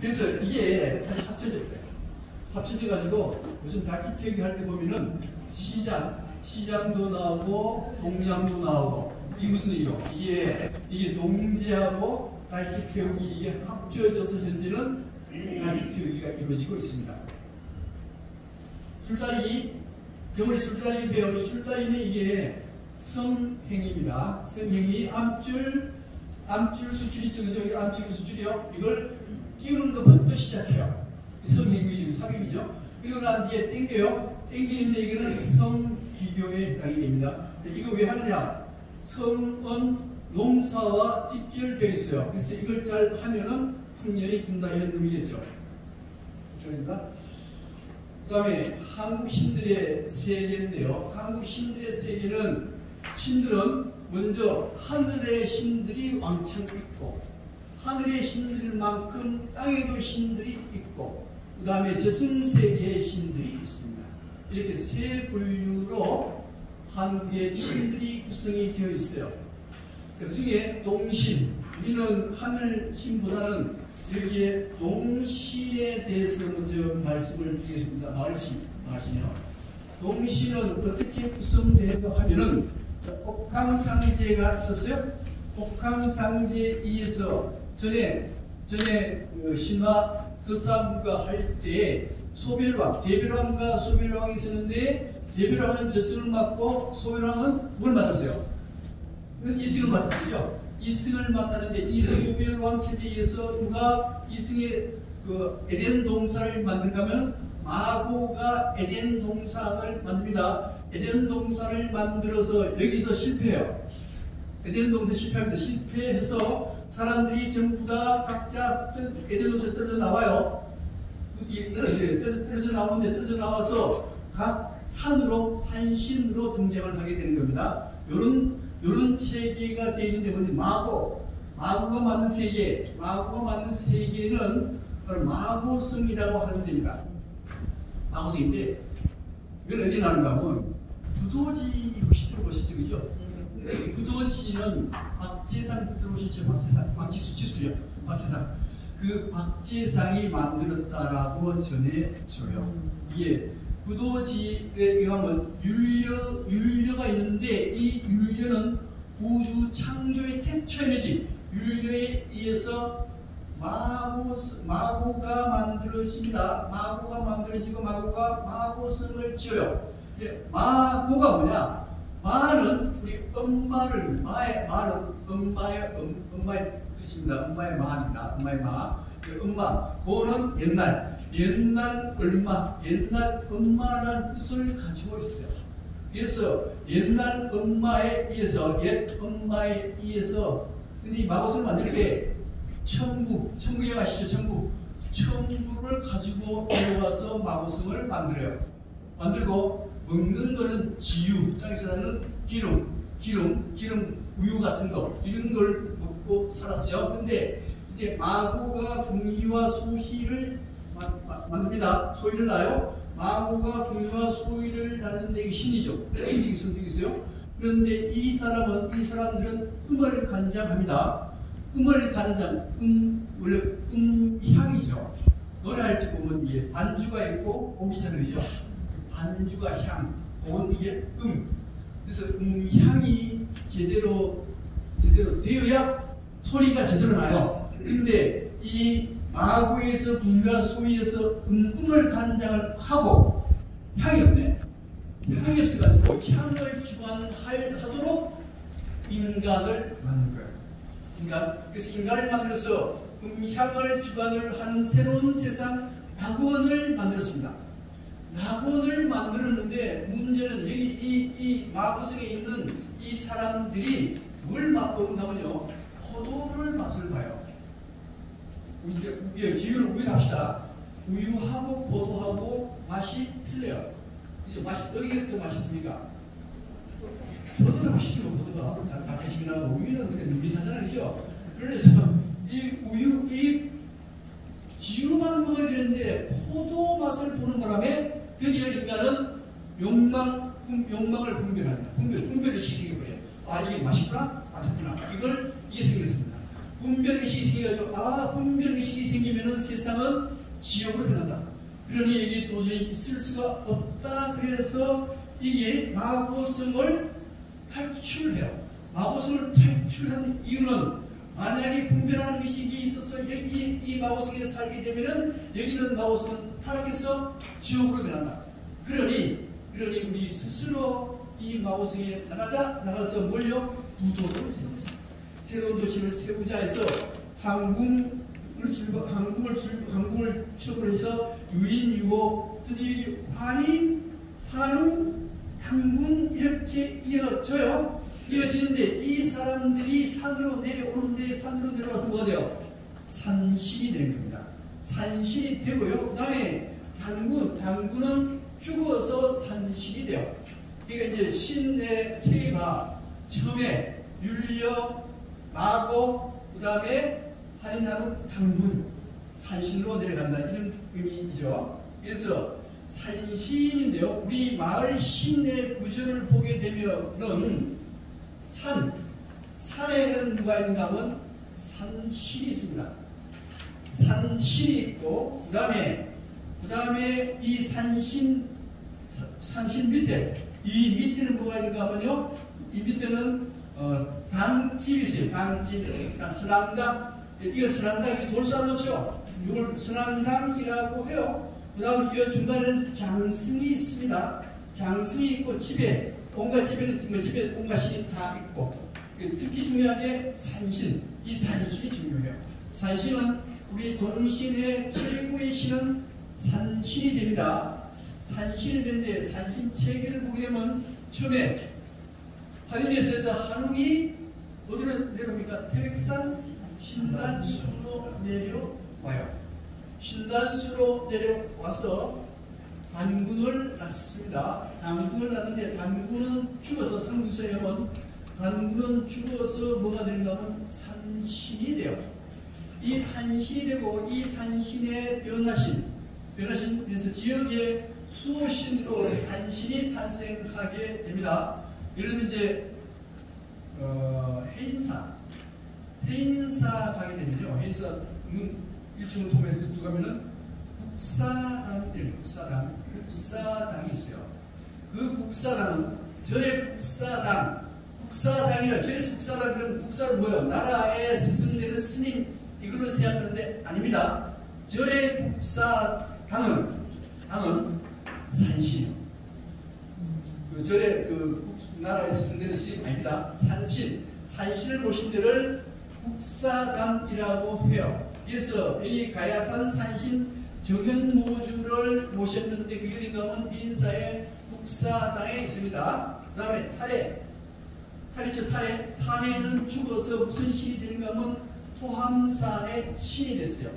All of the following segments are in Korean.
그래서 이게 다시 합쳐질 거예요. 합쳐져가지고 무슨 달집태우기 할 때 보면은 시장도 나오고 동양도 나오고 이게 무슨 일이요? 이게 동지하고 달집태우기 이게 합쳐져서 현재는 달집태우기가 이루어지고 있습니다. 술따리기, 저번에 술따리기 돼요. 술따리는 이게 성행입니다. 성행이 암줄 수출이 저기 암줄 수출이요. 이걸 끼우는 것부터 시작해요. 성행이 지금 삽입이죠. 그리고 난 뒤에 땡겨요. 땡기는데 이거는 성기교에 해당이 됩니다. 자, 이거 왜 하느냐? 성은 농사와 직결되어 있어요. 그래서 이걸 잘 하면은 풍년이 든다 이런 의미겠죠. 그러니까 그 다음에 한국 신들의 세계인데요. 한국 신들의 세계는 신들은 먼저 하늘의 신들이 왕창 있고 하늘의 신들만큼 땅에도 신들이 있고 그 다음에 저승세계의 신들이 있습니다. 이렇게 세 분류로 한국의 신들이 구성이 되어 있어요. 그 중에 동신, 우리는 하늘신보다는 여기에 동신에 대해서 먼저 말씀을 드리겠습니다. 마을신이요. 동신은 어떻게 구성되는가 하면은 옥황상제가 있었어요. 옥황상제에 의해서 전에 그 신화 드사무가 할 때 소별왕, 대별왕과 소별왕이 있었는데 대별왕은 저승을 맡고 소별왕은 뭘 맡았어요? 이승을 맡았죠. 이승을 맡았는데 이 소별왕 체제에 의해서 누가 이승의 그 에덴 동산을 만든가 하면 마고가 에덴 동산을 만듭니다. 에덴 동산을 만들어서 여기서 실패해요. 에덴 동산 실패합니다. 실패해서 사람들이 전부 다 각자 에덴 동산에 떨어져 나와요. 떨어져 나와서 각 산신으로 등장을 하게 되는 겁니다. 요런 체계가 되어 있는데 뭐지? 마고가 만든 세계, 마고가 만든 세계는 바로 마고성이라고 하는 데입니다. 마고성인데 이건 어디 나는가 하면 부도지 혹시 들어보셨죠? 그죠? 부도지는 박재상 들어보셨죠? 박지수요. 박재상. 그 박재상이 만들었다라고 전해져요. 이게 부도지에 의하면 율려가 있는데 이 율려는 우주 창조의 태초에너지 율려에 의해서 마고가 만들어집니다. 마고가 만들어지고 마고가 마고성을 지어요. 마고가 뭐냐? 마는 우리 엄마를 마는 엄마의 뜻입니다. 엄마의 마입니다. 엄마의 마. 엄마. 그거는 옛날 엄마라는 뜻을 가지고 있어요. 그래서 옛날 엄마에 의해서 옛 엄마에 의해서 근데 이 마고성을 만들 때 천부에 아시죠? 천부를 가지고 들어가서 마고성을 만들어요. 만들고 먹는 거는 지유, 땅에서 나는 기름, 우유 같은 거 이런 걸 먹고 살았어요. 근데 이제 마고가 공의와 소희를 만듭니다. 소희를 낳아요. 마고가 공의와 소희를 낳는데 이게 신이죠. 신적인 성격이 있어요. 그런데 이 사람들은 음을 간장합니다. 음을 간장, 원래 향이죠. 노래할 때 보면 이게 반주가 있고 옹기잖아요. 그죠? 반주가 향, 그건 이게 그래서 향이 제대로 되어야 소리가 제대로 나요. 근데 이 마구에서 분과 소위에서 음을 간장을 하고 향이 없네. 향이 없어가지고 향을 주관하도록 인간을 만든 거예요. 그래서 인간을 만들어서 향을 주관을 하는 새로운 세상 낙원을 만들었습니다. 낙원을 만들었는데 문제는 여기 이 마구성에 있는 이 사람들이 뭘 맛보는가면요, 포도를 맛을 봐요. 이제 기회를 우유를 합시다. 우유하고 포도하고 맛이 틀려요. 이제 맛이 어느 게 더 맛있습니까? 포도가 맛있죠. 포도가 다채식이 나고 우유는 그냥 밋밋하잖아요. 그래서 이 지유만 먹어야 되는데 포도 맛을 보는 바람에 드디어 인간은 욕망을 분별합니다. 분별을 시생해버려요. 아, 이게 맛있구나? 맛있구나. 이게 생겼습니다. 분별의식이 생겨가지고, 아, 분별의식이 생기면은 세상은 지옥으로 변한다. 그러니 이게 도저히 있을 수가 없다. 그래서 이게 마고성을 탈출해요. 마고성을 탈출하는 이유는 만약에 분별하는 의식이 있어서 여기 이 마고성에 살게 되면은 여기는 마고성은 타락해서 지옥으로 변한다. 그러니 우리 스스로 이 마고성에 나가서 뭘요? 부도를 세우자. 새로운 도시를 세우자 해서 항공을 처벌해서 유인, 유호, 드디어 환인, 환우, 당군 이렇게 이어지는데 이 사람들이 산으로 내려오는데 산으로 내려와서 뭐가 돼요? 산신이 되는 겁니다. 산신이 되고요. 그 다음에 당군은 죽어서 산신이 돼요. 그러니까 이제 신의 체계가 처음에 율려, 마고, 그 다음에 한인하는 당군, 산신으로 내려간다. 이런 의미이죠. 그래서 산신인데요. 우리 마을 신의 구조를 보게 되면은 산에는 누가 있는가 하면 산신이 있습니다. 산신이 있고, 그 다음에 이 산신 밑에는 뭐가 있는가 하면요. 이 밑에는 당집이 있어요. 당집, 선앙당. 이거 선앙당이 돌 쌓아놓죠. 이걸 선앙당이라고 해요. 그 다음 이 중간에는 장승이 있습니다. 장승이 있고 온갖 집에 온갖 신이 다 있고, 특히 중요한 게 산신. 이 산신이 중요해요. 산신은 우리 동신의 최고의 신은 산신이 됩니다. 산신이 되는데 산신 체계를 보게 되면 처음에 하늘에서 한웅이 어디로 내려옵니까? 태백산 신단수로 내려와요. 신단수로 내려와서 단군을 낳습니다. 단군을 낳는데 단군은 죽어서 성경서에 보면 단군은 죽어서 뭐가 되는가 하면 산신이 돼요. 이 산신이 되고 이 산신의 변화신에서 지역의 수호신으로 산신이 탄생하게 됩니다. 예를 들면 이제 해인사 가게 되면요. 해인사 1층을 통해서 들어가면은 국사당이 있어요. 그 국사당은 절의 국사당이라 절에서 국사당 그런 국사는 뭐예요? 나라에 스승되는 스님 이걸로 생각하는데 아닙니다. 절의 국사당은 산신이요. 그 절의 나라에 스승되는 스님 아닙니다. 산신을 모신 데를 국사당이라고 해요. 그래서 이 가야산 산신 정현모주를 모셨는데 그 여리감은 인사의 국사당에 있습니다. 그 다음에 탈해는 죽어서 무슨 신이 되는가 하면 토함산의 신이 됐어요.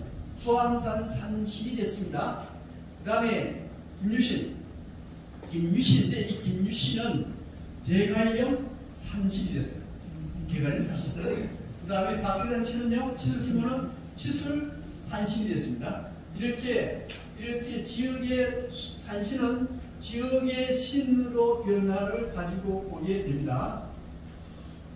토함산 산신이 됐습니다. 그 다음에 김유신인데 이 김유신은 대관령 산신이 됐어요. 대관령 산신. 그 다음에 박세잔치는요, 치술신문은 치술 산신이 됐습니다. 이렇게 지역의 산신은 지역의 신으로 변화를 가지고 오게 됩니다.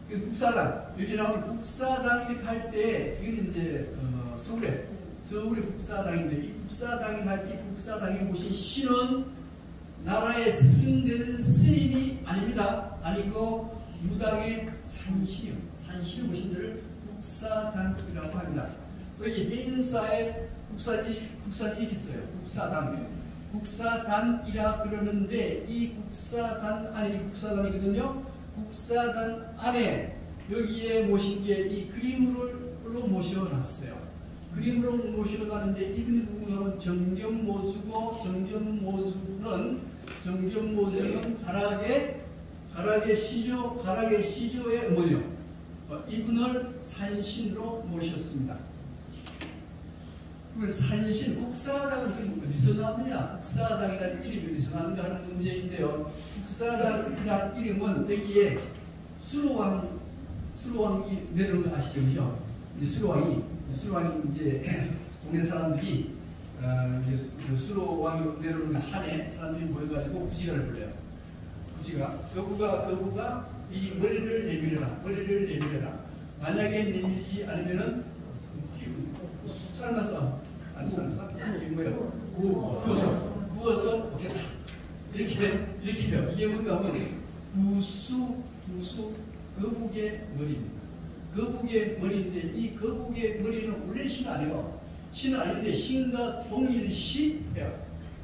그래서 국사당, 여기 나오는 국사당 이렇게 할 때, 이게 이제 서울의 국사당인데, 이 국사당이 할 때, 이 국사당에 모신 신은 나라에 스승되는 스님이 아닙니다. 아니고 무당의 산신이요. 산신을 모신 데를 국사당이라고 합니다. 또 이 해인사에 국산이 이렇게 있어요. 국사단이라 그러는데 이 국사단 안에 국사단이거든요. 국사단 안에 여기에 모신 게 이 그림으로 모셔놨어요. 그림으로 모셔놨는데 이분이 누군가 하면 정견모주고 정견모주는 가락의 시조의 어머니요. 이분을 산신으로 모셨습니다. 산신, 국사당은 어디서 나왔느냐? 국사당이라는 이름이 어디서 나왔는가 하는 문제인데요. 국사당이라는 이름은 여기에 수로왕이 내려오는 거 아시죠? 그죠? 이제 수로왕이 이제 동네 사람들이 이제 수로왕이 내려오는 산에 사람들이 모여가지고 구지가를 불러요. 거부가 이 머리를 내밀어라. 만약에 내밀지 않으면은 삶아서 아니 삶이 뭐예요? 구워서 먹겠다. 이렇게 해요. 이게 뭔가 하면 구수 거북의 머리입니다. 거북의 머리인데 이 거북의 머리는 원래 신은 아니고 신은 아닌데 신과 동일시해요.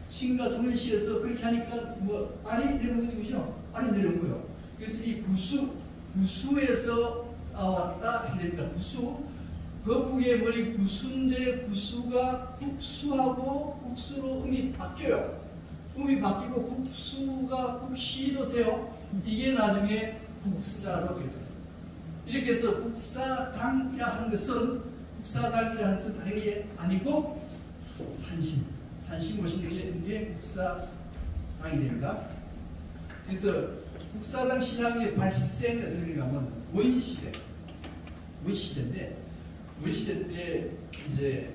신과 동일시해서 그렇게 하니까 뭐 알이 내려온 거지 그죠? 알이 내려온 거예요. 그래서 이 구수에서 나왔다 해야 됩니다. 구수 거북의 머리 구수인데 구수가 국수하고 국수로 음이 바뀌어요. 음이 바뀌고 국수가 국시도 돼요. 이게 나중에 국사로 됩니다. 이렇게 해서 국사당이라 하는 것은 다른 게 아니고 산신 모시는 게 국사당이 됩니다. 그래서 국사당 신앙의 발생이 어떻게 되냐면 원시대인데 원시대 때 이제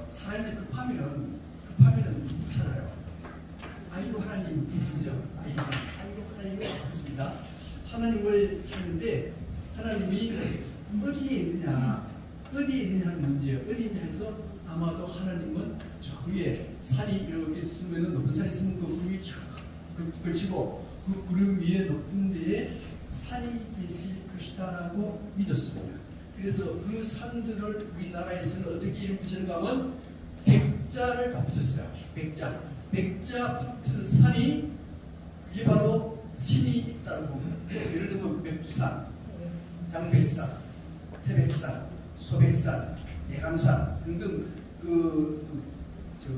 사람이 급하면은 누구 찾아요? 아이고 하나님 그죠? 아이고 하나님을 찾습니다. 하나님을 찾는데 하나님이 어디에 있느냐 하는 문제예요. 어디 있냐 해서 아마도 하나님은 저 위에 산이 여기 있으면 높은 산이 있으면 그 구름이 쫙 걸치고 그 구름 위에 높은 데에 산이 계실 것이다라고 믿었습니다. 그래서 그 산들을 우리나라에서는 어떻게 이름 붙이는가 하면 백자를 다 붙였어요. 백자 붙은 산이 그게 바로 신이 있다고 봅니다. 예를 들면 백두산, 장백산, 태백산, 소백산, 예감산 등등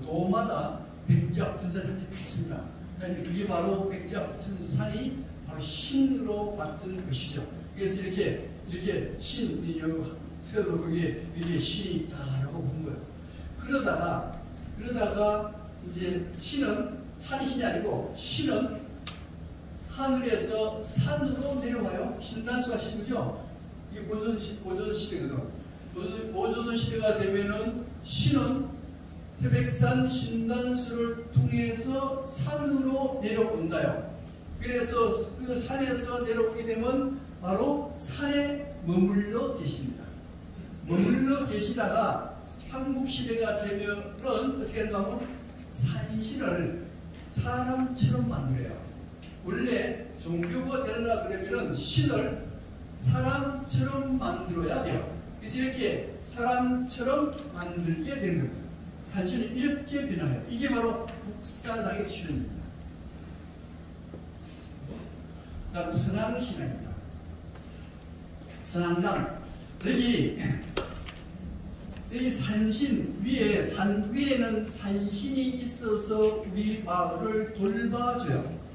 도마다 백자 붙은 산이 다 있습니다. 그런데 그게 바로 백자 붙은 산이 바로 신으로 봤던 것이죠. 그래서 이렇게 신이 세로 거기에 이게 신이 있다라고 본 거예요. 그러다가 이제 신은 산이 신이 아니고 신은 하늘에서 산으로 내려와요. 신단수가 신이죠. 이게 고조선 시대거든. 고조선 시대가 되면은 신은 태백산 신단수를 통해서 산으로 내려온다요. 그래서 그 산에서 내려오게 되면 바로 산에 머물러 계십니다. 머물러 계시다가 삼국시대가 되면은 어떻게 하는가 하면 산신을 사람처럼 만들어요. 원래 종교가 되려고 그러면은 신을 사람처럼 만들어야 돼요. 그래서 이렇게 사람처럼 만들게 되는 겁니다. 산신이 이렇게 변화해요. 이게 바로 국사당의 출현입니다. 다음 선왕신앙입니다. 선왕당 여기 산신 위에 산 위에는 산신이 있어서 우리 마을을 돌봐줘요.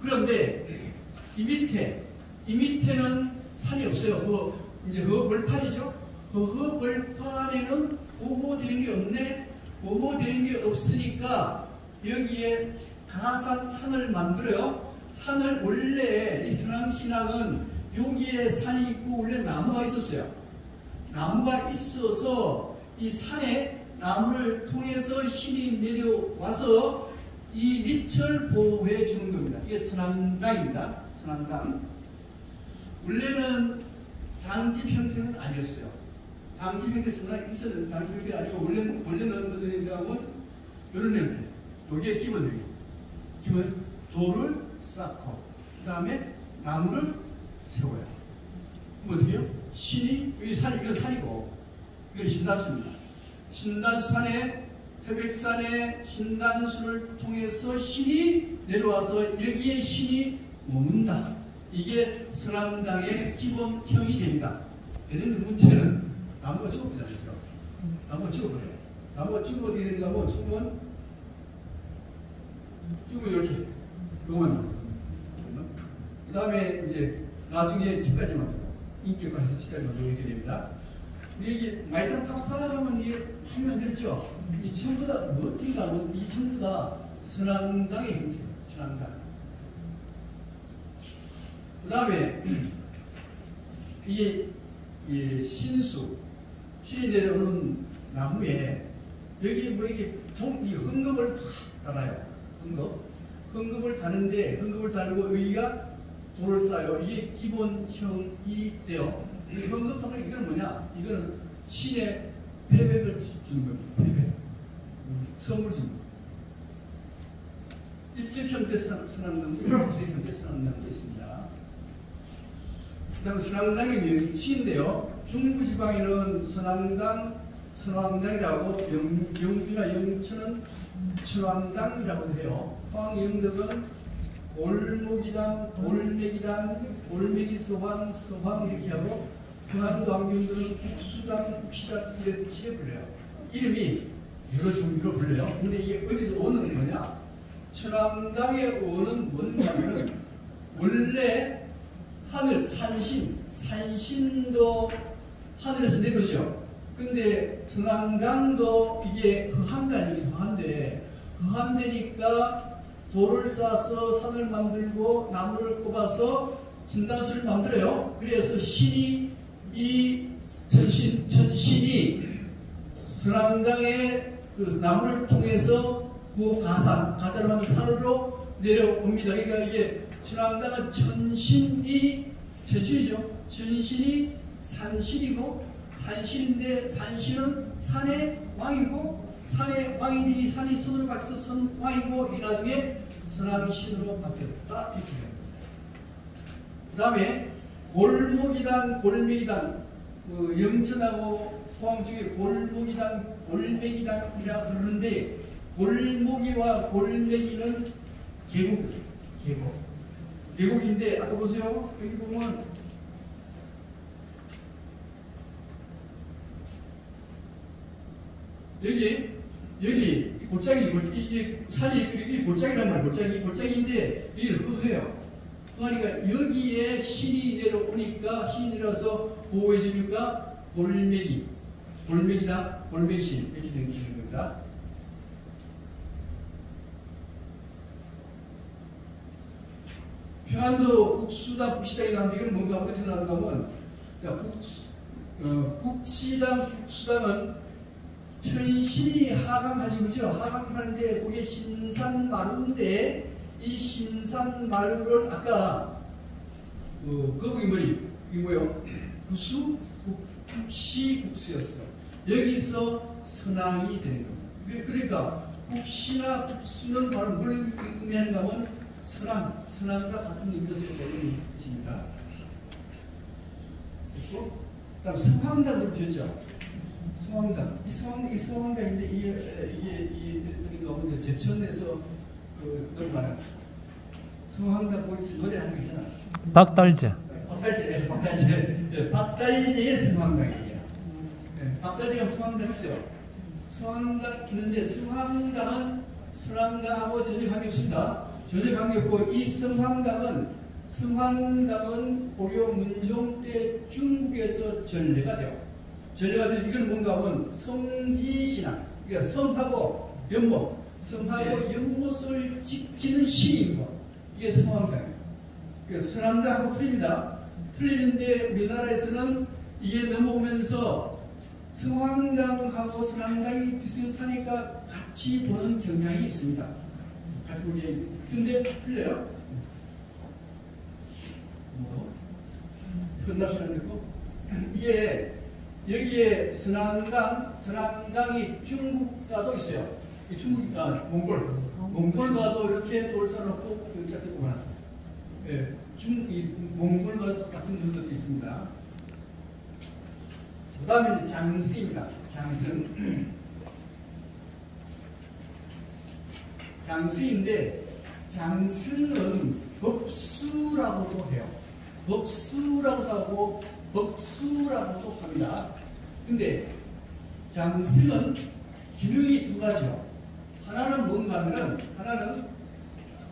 그런데 이 밑에는 산이 없어요. 이제 벌판이죠. 벌판에는 보호되는 게 없네. 보호되는 게 없으니까 여기에 가산산을 만들어요. 산을 원래 이 선왕신앙은 여기에 산이 있고 원래 나무가 있었어요. 나무가 있어서 이 산에 나무를 통해서 신이 내려와서 이 밑을 보호해 주는 겁니다. 이게 선왕당입니다. 선왕당. 원래는 당집 형태는 아니었어요. 당집 형태 선왕이 있었는데 당집 형태가 아니고 원래는 어떤 형태하면 이런 형태. 여기에 기본 돌을 쌓고 그 다음에 나무를 세워요. 그럼 어떻게 해요? 신이 여기 이건 산이고 이건 신단수입니다. 신단수산에 태백산에 신단수를 통해서 신이 내려와서 여기에 신이 머문다. 이게 선왕당의 기본형이 됩니다. 그런데 문제는 나무가 죽어버리잖아요. 나무가 죽어버려요. 나무가 죽으면 어떻게 되는가 하면 죽으면 이렇게 그것만 그 다음에 이제 나중에 집까지 만들고 인격화해서 집까지 만들고 이렇게 됩니다. 이게 말씀 탑사하면 이게 많이 만들었죠. 이 전부 다 무엇인가 하면 이 전부 다 선왕당의 형태예요. 선왕당. 그 다음에 이게 신이 내려오는 나무에 여기 뭐 이렇게 이 흥금을 막 달아요. 흥금을 다는데 흥금을 달고 여기가 돌을 쌓아요. 이게 기본형이 돼요. 헌금통장 이거는 뭐냐? 이거는 신의 패백을 주는 겁니다. 패백. 선물 주는 거. 일찍형제 선왕당도 일찍형제 선왕당도 있습니다. 그다음 선왕당의 명칭인데요. 중부지방에는 선왕당이라고 영주나 영천은 천왕당이라고도 해요. 포항영덕은 올목이당, 올맥이당, 올맥이 서황, 서황 이렇게 하고 평안도 안경들은 국수당, 국시당 이렇게 불려요. 이름이 여러 종류로 불려요. 근데 이게 어디서 오는 거냐? 천왕당의 오는 뭔가면은 원래 하늘 산신도 하늘에서 내려오죠. 근데 선왕당도 이게 허한데 허한되니까 돌을 싸서 산을 만들고 나무를 꼽아서 진단수를 만들어요. 그래서 신이 이 천신이 선왕당의 그 나무를 통해서 그 가자를 만든 산으로 내려옵니다. 그러니까 이게 천왕당은 천신이죠. 천신이 산신이고 산신인데 산신은 산의 왕이고 산의 왕인데 이 산이 손을 가져서 선왕이고 이 나중에 선왕신으로 바뀌었다 이렇게 됩니다. 그 다음에 골목이당, 골맥이당 영천하고 포항 중에 골목이당, 골맥이당이라 그러는데 골목이와 골맥이는 계곡인데 아까 보세요. 여기 보면 여기 골짜기 이게 산이 골짜기란 말이에요. 골짜기인데 이게 허해요. 그러니까 여기에 신이 내려오니까 신이 내려서 보호해 주니까 골맥이다 골맥신 이렇게 되는 겁니다. 평안도 국수당 국시당이 나오는데 이건 뭔가 어디서 나오는가 하면 국수당은 천신이 하강하시고죠. 하강하는데 그게 신산마루인데 이 신산마루를 아까 거북이 머리 이게 뭐예요? 국시국수였어요. 여기서 선왕이 되는 겁니다. 그러니까 국시나 국수는 바로 뭘 의미하는가 하면 선왕과 같은 의미로 쓰여지는 것입니다. 그리고 다음 성황당도 보셨죠? 성황당. 이 성황당인데 이게 어딘가 하면 제천에서 얼마나 성황당 거기 노래하는 거 있잖아. 박달재. 박달재의 성황당이에요. 박달재가 성황당 있어요. 성황당 있는데 성황당은 선왕당하고 전혀 관계없습니다. 전혀 관계없고 이 성황당은 고려 문종 때 중국에서 전래가 돼요. 이건 뭔가 하면 성지신앙, 그러니까 성하고 연못을 지키는 신인 것. 이게 성황당이에요. 그러니까 선왕당하고 틀립니다. 틀리는데 우리나라에서는 이게 넘어오면서 성황당하고 선왕당이 비슷하니까 같이 보는 경향이 있습니다. 같이 보기. 근데 틀려요. 끝납시는 있고 이게 여기에 선왕당이 중국과도 있어요. 몽골과도 이렇게 돌 쌓아놓고 여기 이렇게 꼽아놨어요. 예, 몽골과 같은 점도 있습니다. 그 다음에 장승입니다. 장승인데 장승은 법수라고도 해요. 법수라고도 하고 벅수라고도 합니다. 근데 장승은 기능이 두 가지요. 하나는 뭔가 하면은 하나는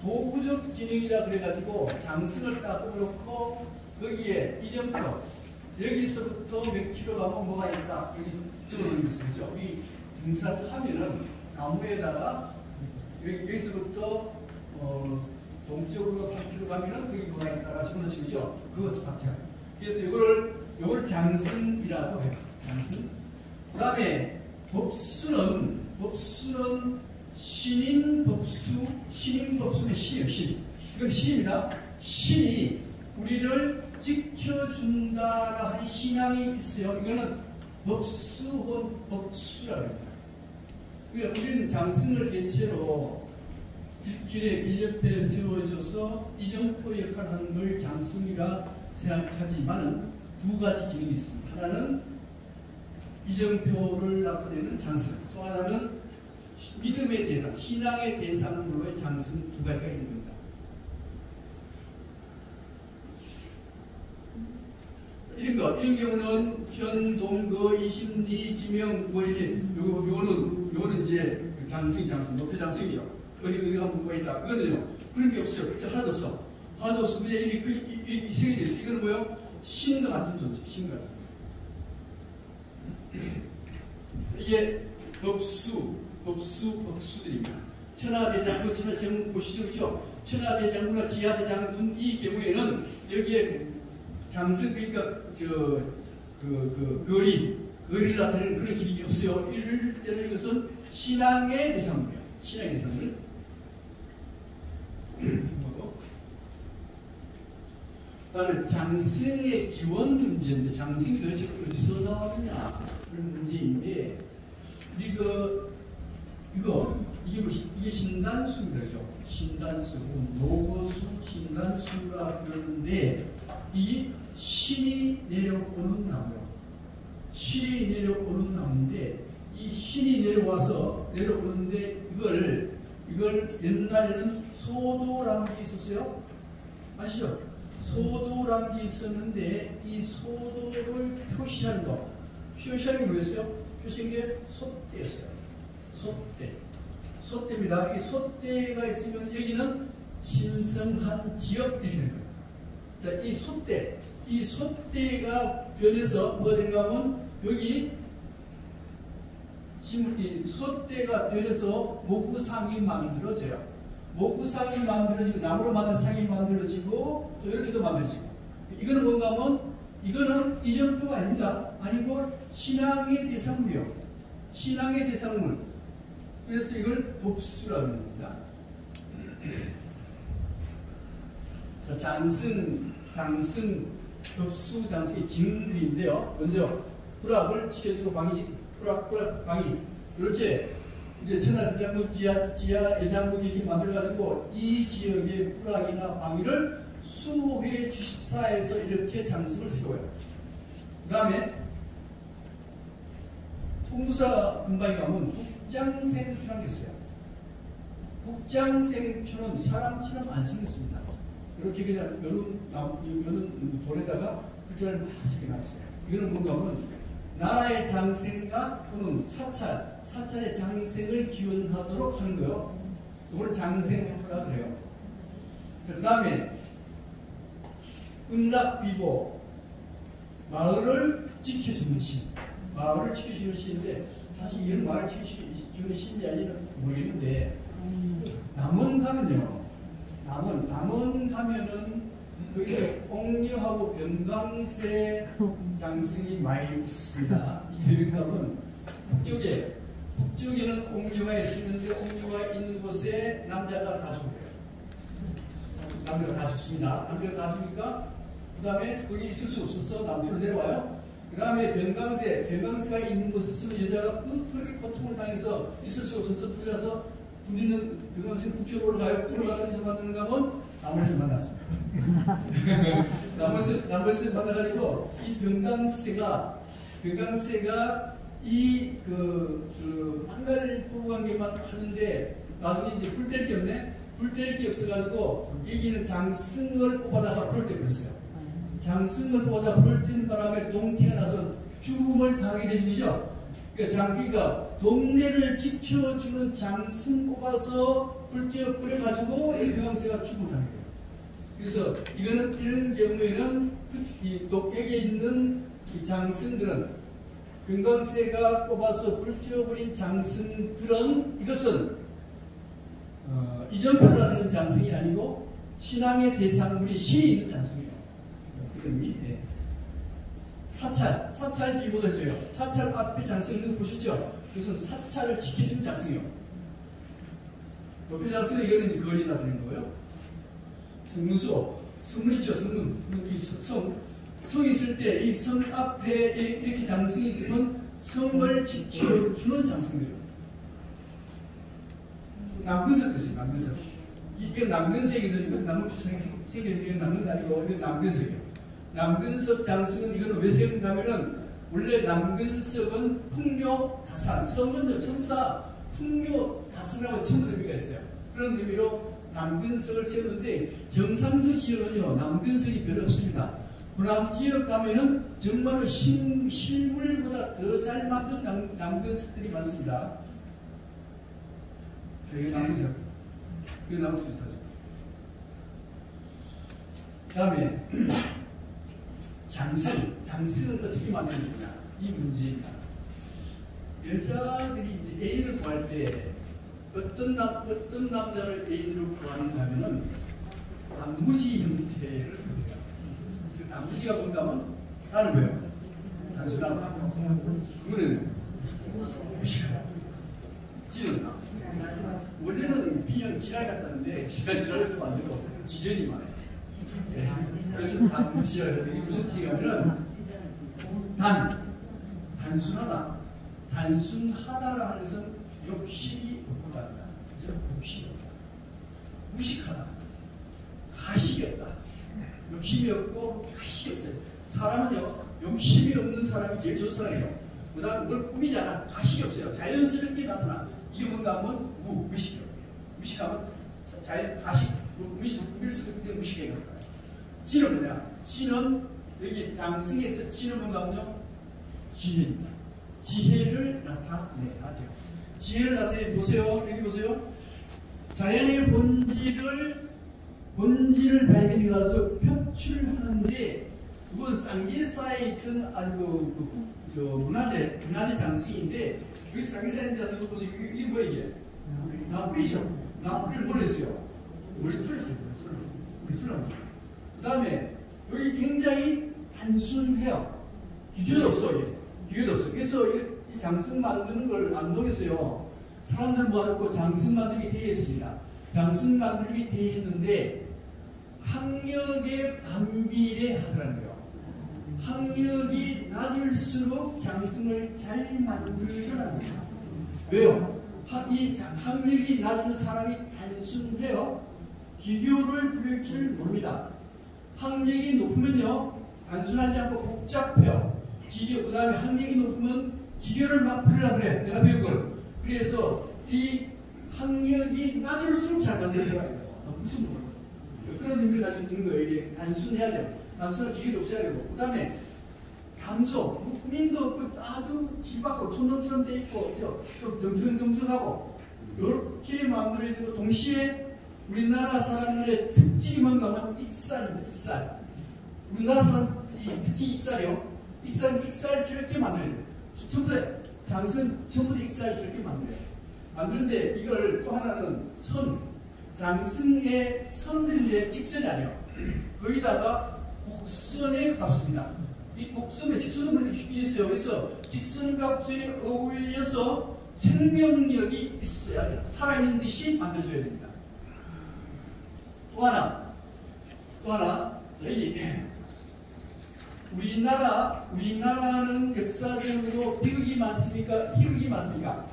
도구적 기능이라 그래가지고 장승을 딱 꼽아놓고 거기에 이정표 여기서부터 몇 킬로 가면 뭐가 있다 여기 적어놓는 게 있어요. 이 등산하면은 나무에다가 여기서부터 동쪽으로 3km 가면은 거기 뭐가 있다가 적어놓죠. 그거 똑같아요. 그래서 이걸 장승이라고 해요. 장승. 그 다음에 법수는 신인법수는 신이에요. 신. 이건 신입니다. 신이 우리를 지켜준다라 하는 신앙이 있어요. 이거는 법수혼 법수라고 합니다. 그러니까 우리는 장승을 대체로 길에 길 옆에 세워져서 이정표 역할을 하는 걸 장승이라 생각하지만은 두 가지 기능이 있습니다. 하나는 이정표를 나타내는 장승, 또 하나는 믿음의 대상, 신앙의 대상으로의 장승 두 가지가 있는 겁니다. 이런 경우는 현, 동거, 이심리, 지명, 뭐 이렇게, 요거는 이제 그 장승, 목표 장승이죠. 어디가 뭐가 있다. 그거는요, 그런 게 없어요. 진짜 하나도 없어. 하나도 없어. 그냥 이 세계에 있어. 이거는 뭐예요? 신과 같은 존재, 신과 같은 존재. 이게 법수들입니다. 천하대장군, 천하대장군 보시죠, 그죠? 천하대장군과 지하대장군 이 경우에는 여기에 장승, 그러니까 거리를 나타내는 그런 기능이 없어요. 이럴 때는 이것은 신앙의 대상물이에요. 신앙의 대상물. 다음에 장승의 기원 문제인데, 장승이 도대체 어디서 나오느냐 그런 문제인데, 이게 신단수죠. 신단수, 노거수, 신단수라 그러는데, 이 신이 내려오는 나무요. 신이 내려오는 나무인데, 이 신이 내려오는데, 이걸 옛날에는 소도라는 게 있었어요. 아시죠? 소도라는 게 있었는데, 이 소도를 표시하는 게 뭐였어요? 표시한 게 솥대였어요. 솥대입니다. 이 솥대가 있으면 여기는 신성한 지역 이렇게 되는 거예요. 자, 이 솥대가 변해서 뭐가 되는가 하면 여기 이 솥대가 변해서 모구상이 만들어져요. 모구상이 만들어지고 나무로 만든 상이 만들어지고 또 이렇게도 만들어지고, 이거는 뭔가 하면 이거는 이정표가 아닙니다. 아니고 신앙의 대상물이요. 신앙의 대상물. 그래서 이걸 법수라고 합니다. 자, 장승, 법수, 장승의 기능들인데요. 먼저 불악을 지켜주고 방위 이렇게 이제 천하대장군, 지하예장군 이렇게 만들어가지고 이 지역의 불악이나 방위를 수호회 주십사에서 이렇게 장승을 세워요. 그 다음에 통도사 근방에 가면 국장생표라는 게 있어요. 국장생표는 사람처럼 안 생겼습니다. 이렇게 그냥 여는 돌에다가 글자를 막 새겨놨어요. 이거는 뭔가 하면 나라의 장생과 또는 사찰의 장생을 기원하도록 하는 거예요. 이걸 장생표라 그래요. 자, 그 다음에 은락비보, 마을을 지켜주는 신. 마을을 지켜주는 신인데, 사실 이건 마을을 지켜주는 신이 아니라 모르겠는데, 남원 가면은 여기 옥녀하고 변광세 장승이 많이 있습니다. 이 변광은 북쪽에는 옥녀가 있었는데, 옥녀가 있는 곳에 남자가 다 죽어요. 남자가 다 죽습니다. 남자가 다 죽으니까 그 다음에 거기 있을 수 없어서 남쪽으로 내려와요. 그 다음에 변광세가 있는 곳에서는 여자가 그렇게 고통을 당해서 있을 수 없어서 둘러서 우리는 변광세는 북쪽으로 올라가서 만나는가 하면 나무에서 만났습니다. 나무에서 만나가지고 이 변광세가 이 한달 부부관계만 하는데 나중에 이제 불 뗄 게 없네. 불 뗄 게 없어가지고 여기는 장승을 뽑아다가 불을 떼버렸어요. 장승을 뽑아다가 불을 떼는 바람에 동태가 나서 죽음을 당하게 되신 거죠. 그러니까 장기가 동네를 지켜주는 장승 뽑아서 불 떼어버려가지고 변광세가 죽음을 당하게 돼요. 그래서 이런 경우에는 여기에 있는 이 장승들은 변광세가 뽑아서 불태워버린 장승들은 이것은 이정표라는 장승이 아니고 신앙의 대상물이 신이 있는 장승이에요. 예. 사찰 기보도 해줘요. 사찰 앞에 장승을 보시죠. 그래서 사찰을 지켜주는 장승이요. 옆에 장승은 이거는 이제 거리 나서는 거고요. 성문수 성문이죠, 성문. 이 성 있을 때 이 성 앞에 이렇게 장승이 있으면 성을 지켜주는 장승이에요. 남근석 뜻이에요, 남근석. 이게 남근석이든 남근석이 남근 아니고 이게 남근석이에요. 남근석 장승은 이거는 왜 세우냐면은 원래 남근석은 풍요 다산, 성은 전부 다 풍요 다산하고 전부 의미가 있어요. 그런 의미로 남근석을 세우는데 경상도 지역은요 남근석이 별로 없습니다. 호남 지역 가면은 정말로 실물보다 더 잘 만든 남근석들이 많습니다. 여기 남근석, 여기 남근석 비슷하죠. 그 다음에 장승은 어떻게 만드는 거냐 이 문제입니다. 여자들이 이제 애인을 구할 때 어떤 남자를 애인으로 구하는가 하면은 단무지 형태를 보여요. 그 단무지가 뭔가 하면 다른 거예요. 단순하고 이거는 무시하다. 지는 원래는 B형 지랄 같았는데 지랄에서 만들고 지전이 많아요. 네. 그래서 단무지라 그러는데 이게 무슨 뜻이냐면은 단순하다. 단순하다라 하는 것은 욕심이 없답니다. 욕심이 없다. 무식하다. 가식이 없다. 욕심이 없고 가식이 없어요. 사람은요 욕심이 없는 사람이 제일 좋은 사람이에요. 그 다음에 뭘 꾸미잖아. 가식이 없어요. 자연스럽게 나타나. 이게 뭔가 하면 무식이에요. 무식하면 가식, 꾸밀 수 있는 게 무식해요. 지는 뭐냐? 지는 여기 장승에서 지는 뭔가 하면요 지혜입니다. 지혜를 나타내야 돼요. 지혜를 나타내 보세요. 여기 보세요. 자연의 본질을 발견해가지고 표출하는데 그건 쌍계사에 있던 아니고 문화재 장승인데 여기 쌍계사에 있는 자서 보세요. 이게 뭐야 이게? 나뿌리죠. 나뿌리를 뭘 했어요? 머리털이죠. 머리털. 그 다음에 여기 굉장히 단순해요. 기교도 없어. 기교도 없어. 그래서 이 장승 만드는 걸 안동에서요 사람들 모아놓고 장승 만들기 대회했습니다. 장승 만들기 대회했는데 학력에 반비례 하더라는 거예요. 학력이 낮을수록 장승을 잘 만들더라는 겁니다. 왜요? 학력이 낮은 사람이 단순해요. 기교를 부릴 줄 모릅니다. 학력이 높으면요 단순하지 않고 복잡해요. 그 다음에 학력이 높으면 기교를 막 부리려고 그래. 내가 배운 걸. 그래서 이 학력이 낮을수록 잘 만들더라고요. 무슨 뭐 그런 의미를 가지고 있는 거예요. 이게 단순해야 돼요. 단순한 기교도 없어야 되고. 그 다음에 강소, 꾸밈도 없고 아주 지박하고 촌놈처럼 돼 있고 좀 듬성듬성하고 이렇게 만들어야 되고 동시에 우리나라 사람들의 특징이 뭔가 하면 익살입니다. 익살. 우리나라 사람 특히 익살이요. 익살스럽게 만들어야 돼요. 전부 다 장승 전부 다 익살스럽게 만들어요. 만드는데 이걸 또 하나는 장승의 선들인데 직선이 아니에요. 거기다가 곡선에 가깝습니다. 이 곡선에 직선은 물론 있긴 있어요. 그래서 직선과 곡선이 어울려서 생명력이 있어야 돼요. 살아있는 듯이 만들어줘야 됩니다. 또 하나 저희 우리나라는 역사적으로 비극이 많습니까? 희극이 많습니까?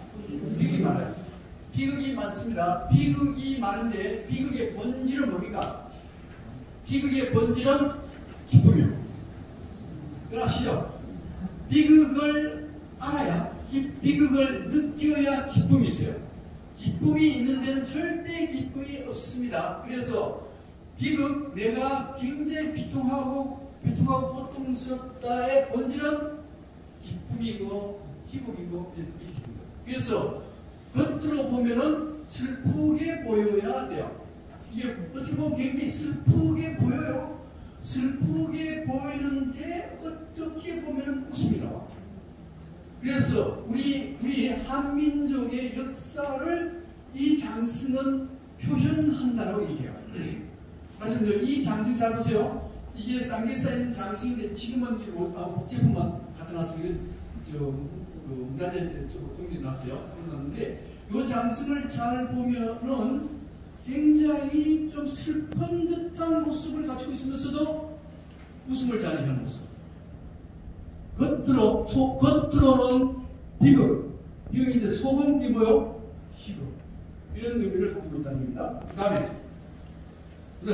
비극이 많아요. 비극이 많습니다. 비극이 많은데 비극의 본질은 뭡니까? 비극의 본질은 기쁨이요. 그걸 아시죠? 비극을 알아야 비극을 느껴야 기쁨이 있어요. 기쁨이 있는 데는 절대 기쁨이 없습니다. 그래서 비극, 내가 굉장히 비통하고 고통스럽다의 본질은 기쁨이고 희극이고 기쁨이고. 그래서 겉으로 보면은 슬프게 보여야 돼요. 이게 어떻게 보면 굉장히 슬프게 보여요. 슬프게 보이는데 어떻게 보면은 웃음이 나와. 그래서 우리 한민족의 역사를 이 장승은 표현한다라고 얘기해요. 말씀드려 이 장승 잘 보세요. 이게 쌍계사에 있는 장승인데 지금은 복제품만 갖다 놨어요. 문화재 공개해 놨어요. 그런데 이 장승을 잘 보면은 굉장히 좀 슬픈 듯한 모습을 갖추고 있으면서도 웃음을 자아내는 모습. 겉으로는 비극인데 속은 뭐요? 희극. 이런 의미를 가지고 있다는 겁니다. 그 다음에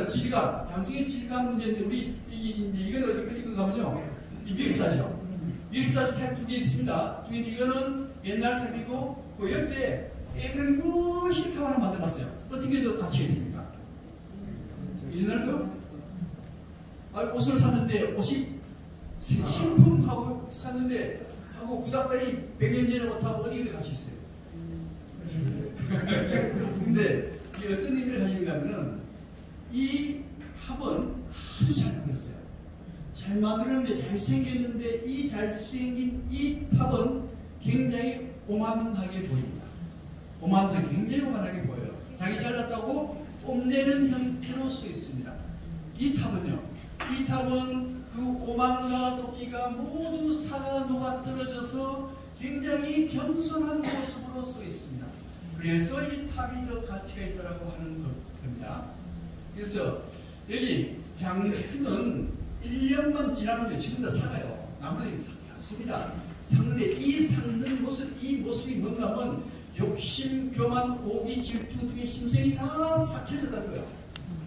질감, 장승의 질감 문제인데 우리 이건 어디 가면요, 이 미륵사지요. 미륵사지 탭 2개 있습니다. 이거는 옛날 탭이고 그 옆에 그런 멋있게 탑 하나 만들어놨어요. 어떤 게 더 갇혀 있습니까? 옛날 옷을 샀는데 옷이 신품하고 샀는데 하고 구닥다리 100년 전에 옷하고 어디에 갇혀 있어요? 근데 이게 어떤 의미를 가지는가 하면은 이 탑은 아주 잘 만들었어요. 잘 만들었는데 잘생겼는데 이 잘생긴 이 탑은 굉장히 오만하게 보입니다. 굉장히 오만하게 보여요. 자기 잘났다고 뽐내는 형태로 써 있습니다. 이 탑은 그 오만과 도끼가 모두 사가 녹아 떨어져서 굉장히 겸손한 모습으로 써 있습니다. 그래서 이 탑이 더 가치가 있다고 하는 겁니다. 그래서 여기 장승은 1년만 지나면 지금 다 사가요. 나무들이 샀습니다. 샀는데 이 삭는 모습, 이 모습이 뭔가 하면 욕심, 교만, 오기, 질투 등의 심성이 다 삭혀졌다는 거예요.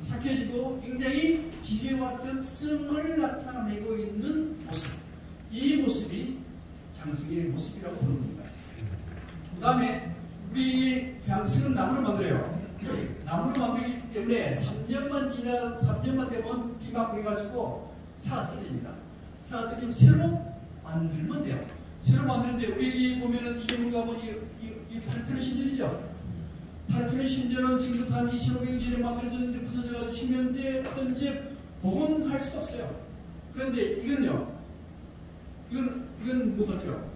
삭혀지고 굉장히 지혜와 덕성을 나타내고 있는 모습. 이 모습이 장승의 모습이라고 보는 겁니다. 그 다음에 우리 장승은 나무를 만들어요. 나무를 만들기 때문에 3년만 되면 비 맞고 해가지고 사가 떨어집니다. 사가 떨어지면 새로 만들면 돼요. 새로 만드는데 우리 보면은 이게 뭔가 하면 이 파르테논 신전이죠. 파르테논 신전은 지금부터 한 2500년 전에 만들어졌는데 부서져가지고 치면대 현재 복원할 수가 없어요. 그런데 이거는요. 이건 뭐 같아요?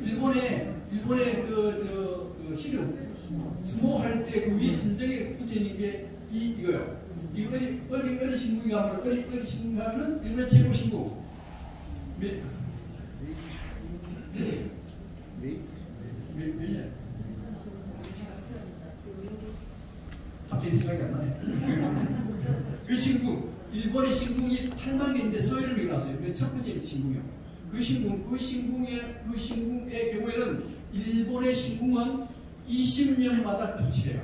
일본의 그 신용 스모할 때 그 위에 전쟁에 붙어 있는 게 이거요. 이 어디 신궁이 가면 어디 신궁 가면은 일본 최고 신궁. 몇이냐? 갑자기 생각이 안 나네. 그 신궁, 일본의 신궁이 8만 개인데 서해를 meg놨어요. 맨 첫 번째 신궁이요. 그 신궁의 경우에는 일본의 신궁은 20년마다 교체해요.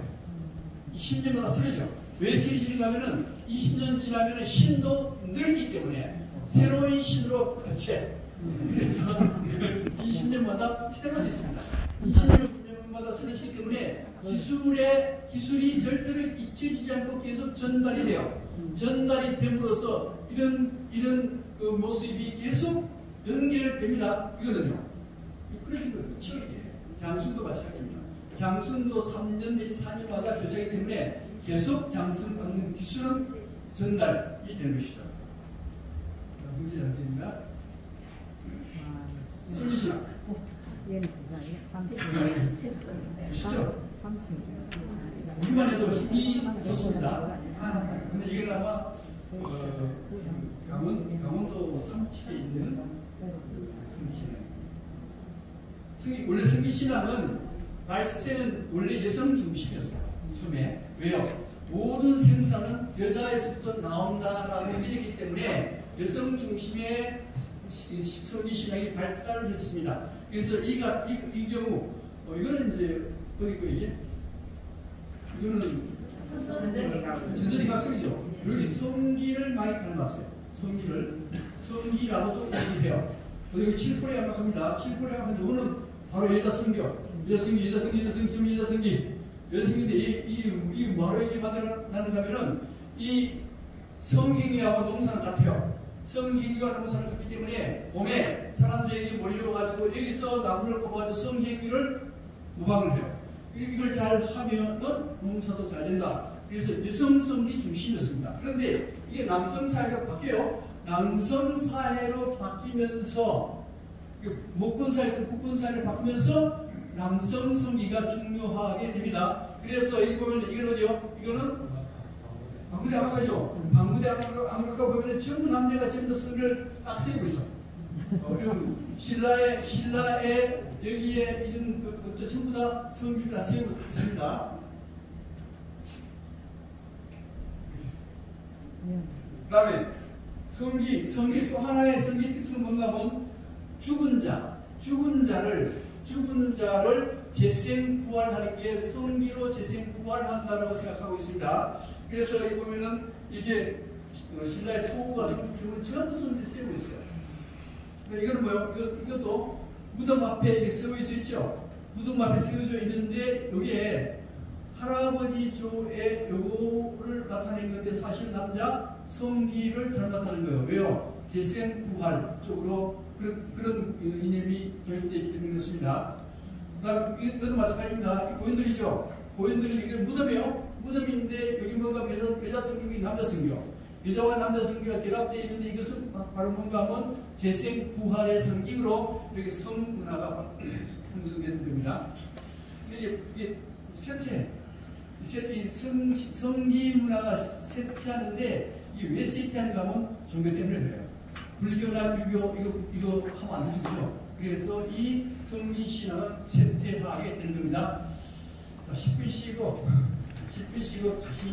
20년마다 틀어져. 왜 틀어지는가 하면은 20년 지나면은 신도 늘기 때문에 새로운 신으로 교체. 그래서 20년마다 새로 짓습니다. 20년마다 틀어지기 때문에 기술이 절대로 잊혀지지 않고 계속 전달이 돼요. 전달이 됨으로써 이런 그 모습이 계속 연결됩니다. 이거는요. 그래서 그 치열이에요. 장순도 마찬가지입니다. 장순도 3년 내지 4년마다 교체하기 때문에 계속 장순 깎는 기술은 전달이 되는 것이죠. 장순지 장순입니다. 승리신학. 시죠? 우리만 해도 힘이 섰습니다. 근데 이건 아마 강원도 삼척에 있는 승리신앙. 원래 승리신앙은 발생은 원래 여성 중심이었어요. 처음에. 왜요? 모든 생사는 여자에서부터 나온다라고 믿었기 때문에 여성 중심의 승리신앙이 발달을 했습니다. 그래서 이 경우 이거는 이제 어디 거 이게? 이거는 전전이 각성이죠. 여기 성기를 많이 닮았어요. 성기라고도 얘기해요. 여기 칠포리 양각합니다. 칠포리 양각인데 이거는 바로 여자 성기인데 이 뭐로 이렇게 만들어나는가 하면은 이 성행위하고 농사는 같아요. 성행위와 농사는 같기 때문에 봄에 사람들에게 몰려가지고 여기서 나무를 뽑아가지고 성행위를 모방을 해요. 이걸 잘 하면은 농사도 잘 된다. 그래서 여성 성기 중심이었습니다. 그런데 이게 남성 사회로 바뀌어요. 남성 사회로 바뀌면서 목권 사회에서 국권 사회로 바뀌면서 남성 성기가 중요하게 됩니다. 그래서 여기 보면 이건 어디요? 이거는 방구대 암각하죠. 방구대 암각하 보면 전부 남자가 전부 성기를 딱 세우고 있어. 신라의 여기에 이런 것도 전부 다 성기가 세우고 있습니다. 그 다음에 성기 또 하나의 성기 특성은 뭔가 하면 죽은 자를 재생부활하는 게 성기로 재생부활한다라고 생각하고 있습니다. 그래서 여기 보면은 이게 신라의 토 같은 경우는 전부 성기를 세우고 있어요. 그러니까 이거는 뭐요? 이것도 무덤 앞에 이렇게 쓰여 있죠. 무덤 앞에 쓰여져 있는데 여기에 할아버지 조의 요거를 나타낸 건데 사실 남자 성기를 닮았다는 거예요. 왜요? 재생부활 쪽으로 그런 이념이 교육되어 있기 때문에 그렇습니다. 그 다음 이것도 마찬가지입니다. 고인들이죠. 고인들이 이게 무덤이에요. 무덤인데 여기 뭔가 여자 성경이 남자 성경, 여자와 남자 성경이 결합되어 있는데 이것은 바로 뭔가 하면 재생부활의 성격으로 이렇게 성문화가 형성되는 겁니다. 근데 이게 성기 문화가 쇠퇴하는데 이게 왜 쇠퇴하는가 하면 종교 때문에 그래요. 불교나 유교 이거 하면 안 되죠. 그래서 이 성기 신앙은 쇠퇴하게 되는 겁니다. 자, 10분 쉬고 다시